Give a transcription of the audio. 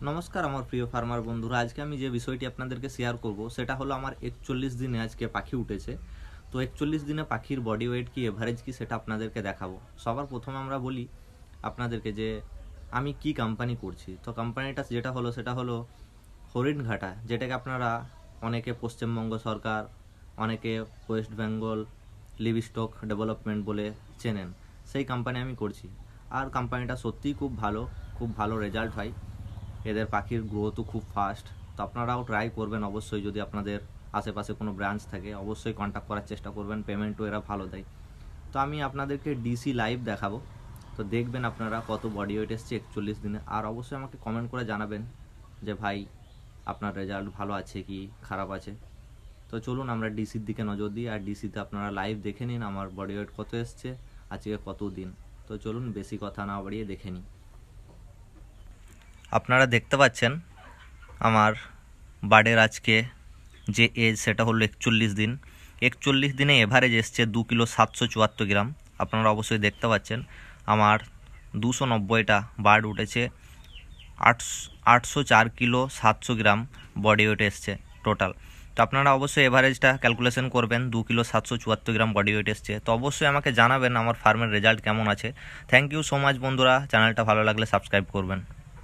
নমস্কার আমার প্রিয় ফার্মার বন্ধুরা, আজকে আমি যে বিষয়টি আপনাদেরকে শেয়ার করব সেটা হলো আমার 41 দিনে আজকে পাখি উঠেছে। তো 41 দিনে পাখির বডি ওয়েট কি, এভারেজ কি, সেটা আপনাদেরকে দেখাবো। সবার প্রথমে আমরা বলি আপনাদেরকে যে আমি কি কোম্পানি করছি। তো কোম্পানিটা যেটা হলো সেটা হলো হরিণঘাটা, যেটাকে আপনারা অনেকে পশ্চিমবঙ্গ সরকার, অনেকে ওয়েস্ট বেঙ্গল লিভস্টক ডেভেলপমেন্ট বলে চেনেন। সেই কোম্পানি আমি করছি, আর কোম্পানিটা সত্যিই খুব ভালো রেজাল্ট হয়। এদের পাখির গ্রোথও খুব ফাস্ট। তো আপনারাও ট্রাই করবেন অবশ্যই, যদি আপনাদের আশেপাশে কোনো ব্রাঞ্চ থাকে অবশ্যই কন্ট্যাক্ট করার চেষ্টা করবেন, পেমেন্টও এরা ভালো দেয়। তো আমি আপনাদেরকে ডিসি লাইভ দেখাবো, তো দেখবেন আপনারা কত বডি ওয়েট এসছে 41 দিনে। আর অবশ্যই আমাকে কমেন্ট করে জানাবেন যে ভাই আপনার রেজাল্ট ভালো আছে কি খারাপ আছে। তো চলুন আমরা ডিসির দিকে নজর দিই, আর ডিসিতে আপনারা লাইভ দেখে নিন আমার বডি ওয়েট কত এসছে আজকে কত দিন। তো চলুন বেশি কথা না বাড়িয়ে দেখে নিই। আপনারা দেখতে পাচ্ছেন আমার বার্ডের আজকে যে এজ সেটা হলো 41 দিন। 41 দিনে এভারেজ এসছে 2 কিলো 774 গ্রাম। আপনারা অবশ্যই দেখতে পাচ্ছেন আমার 290টা বার্ড উঠেছে, 804 কিলো 700 গ্রাম বডি ওয়েট এসছে টোটাল। তো আপনারা অবশ্যই এভারেজটা ক্যালকুলেশন করবেন, 2 কিলো 774 গ্রাম বডি ওয়েট এসছে। তো অবশ্যই আমাকে জানাবেন আমার ফার্মের রেজাল্ট কেমন আছে। থ্যাংক ইউ সো মাচ বন্ধুরা, চ্যানেলটা ভালো লাগলে সাবস্ক্রাইব করবেন।